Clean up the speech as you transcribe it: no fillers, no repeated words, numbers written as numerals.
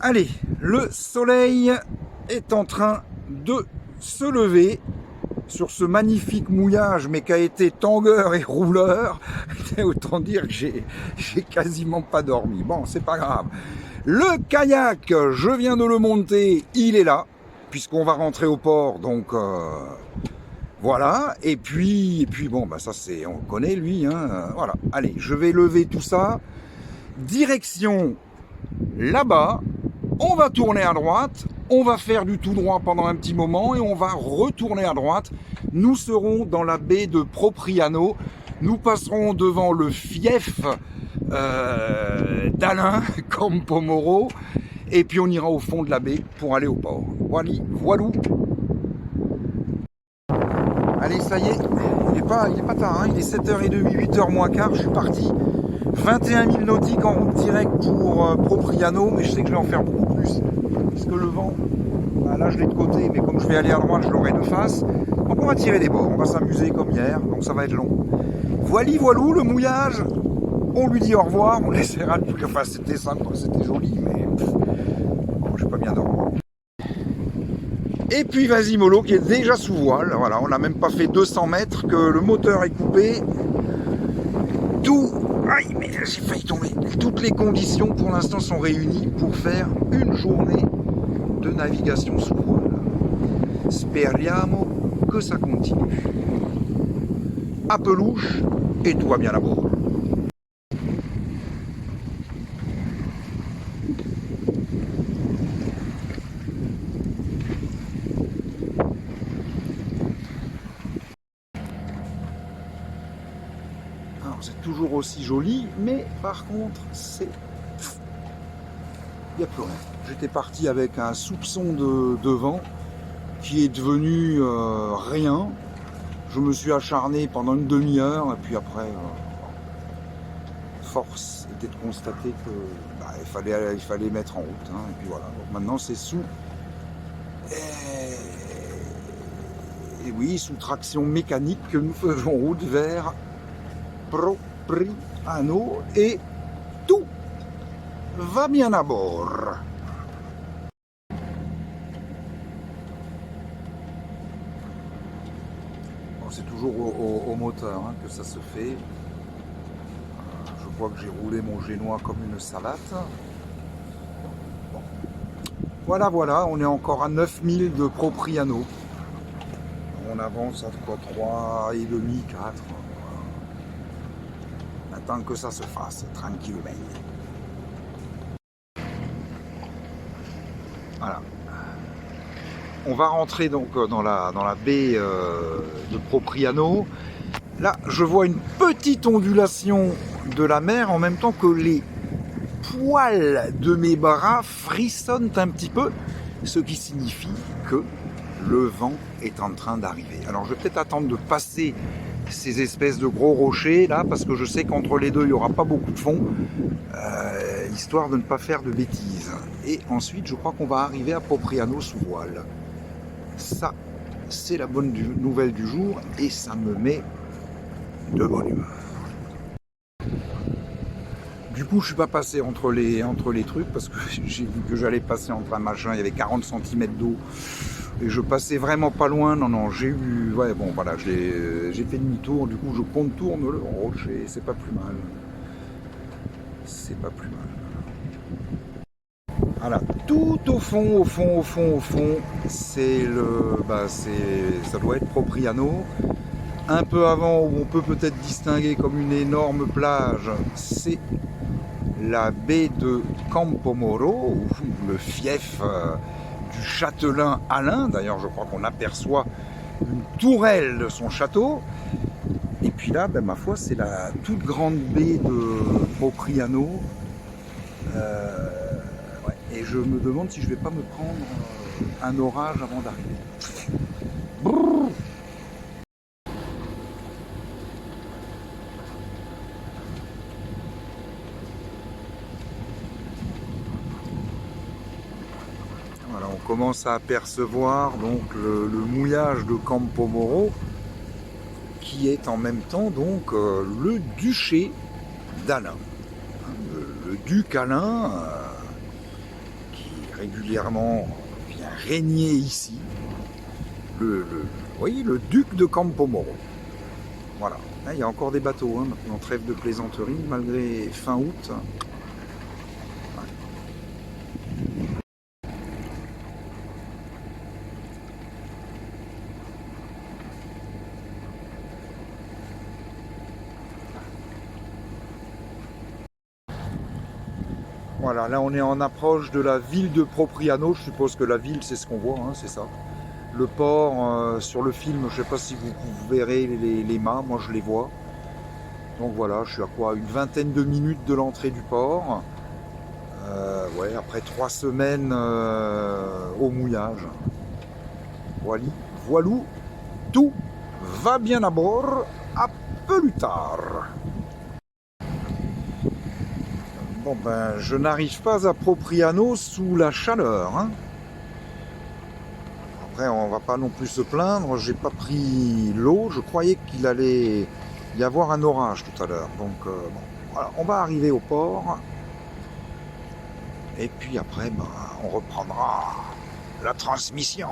Allez, le soleil est en train de se lever sur ce magnifique mouillage, mais qui a été tangueur et rouleur. Autant dire que j'ai quasiment pas dormi. Bon, c'est pas grave. Le kayak, je viens de le monter, il est là, puisqu'on va rentrer au port, donc voilà. Et puis bon, bah ça c'est, on connaît lui, hein. Voilà. Allez, je vais lever tout ça. Direction là-bas. On va tourner à droite, on va faire du tout droit pendant un petit moment et on va retourner à droite. Nous serons dans la baie de Propriano. Nous passerons devant le fief d'Alain Campomoro et puis on ira au fond de la baie pour aller au port. Voilou. Allez, ça y est, il est pas tard, hein, il est 7h30, 8h moins quart, je suis parti. 21 000 nautiques en route directe pour Propriano, mais je sais que je vais en faire beaucoup plus, parce que le vent, bah là je l'ai de côté, mais comme je vais aller à droite, je l'aurai de face. Donc on va tirer des bords, on va s'amuser comme hier, donc ça va être long. Voilou, le mouillage, on lui dit au revoir, on laissera le truc, enfin c'était sympa, c'était joli, mais bon, j'ai pas bien dormi. Et puis vas-y Molo qui est déjà sous voile, voilà, on n'a même pas fait 200 mètres, que le moteur est coupé, tout. Aïe, mais j'ai failli tomber. Toutes les conditions pour l'instant sont réunies pour faire une journée de navigation sous voile. Speriamo que ça continue. À pelouche et tout va bien à bord. C'est toujours aussi joli, mais par contre, c'est... Il n'y a plus rien. J'étais parti avec un soupçon de vent qui est devenu rien. Je me suis acharné pendant une demi-heure, et puis après, force était de constater que il fallait mettre en route. Hein, et puis voilà. Donc maintenant, c'est sous... Et oui, sous traction mécanique que nous faisons route vers Propriano et tout va bien à bord. Bon, c'est toujours au moteur hein, que ça se fait. Je crois que j'ai roulé mon génois comme une salade. Bon. Voilà, on est encore à 9000 de Propriano. On avance à quoi, 3,5, 4. Tant que ça se fasse tranquillement. Voilà. On va rentrer donc dans la baie de Propriano. Là, je vois une petite ondulation de la mer en même temps que les poils de mes bras frissonnent un petit peu, ce qui signifie que le vent est en train d'arriver. Alors, je vais peut-être attendre de passer ces espèces de gros rochers là, parce que je sais qu'entre les deux il n'y aura pas beaucoup de fond, histoire de ne pas faire de bêtises. Et ensuite je crois qu'on va arriver à Propriano sous voile. Ça c'est la bonne nouvelle du jour et ça me met de bonne humeur. Du coup je suis pas passé entre les trucs parce que j'ai vu que j'allais passer entre un machin, il y avait 40 cm d'eau. Et je passais vraiment pas loin, non, j'ai eu... Ouais, bon, voilà, j'ai fait demi-tour, du coup, je contourne le rocher, c'est pas plus mal. C'est pas plus mal. Voilà, tout au fond, c'est le... ça doit être Propriano. Un peu avant, où on peut peut-être distinguer comme une énorme plage, c'est la baie de Campomoro, ou le fief... du châtelain Alain, d'ailleurs je crois qu'on aperçoit une tourelle de son château, et puis là, ben, ma foi, c'est la toute grande baie de Propriano, ouais. Et je me demande si je vais pas me prendre un orage avant d'arriver. Brrr. Voilà, on commence à apercevoir donc le mouillage de Campomoro qui est en même temps donc le duché d'Alain. Le duc Alain régulièrement vient régner ici, vous voyez, le duc de Campomoro. Voilà, là, il y a encore des bateaux, hein, en trêve de plaisanterie, malgré fin août. Voilà, là on est en approche de la ville de Propriano. Je suppose que la ville, c'est ce qu'on voit, hein, c'est ça. Le port, sur le film, je ne sais pas si vous verrez les mâts, moi je les vois. Donc voilà, je suis à quoi, une vingtaine de minutes de l'entrée du port. Ouais, après 3 semaines au mouillage. Voilou, tout va bien à bord, à plus tard. Bon ben, je n'arrive pas à Propriano sous la chaleur, hein. Après, on va pas non plus se plaindre, j'ai pas pris l'eau, je croyais qu'il allait y avoir un orage tout à l'heure. Donc bon, voilà, on va arriver au port. Et puis après, ben, on reprendra la transmission.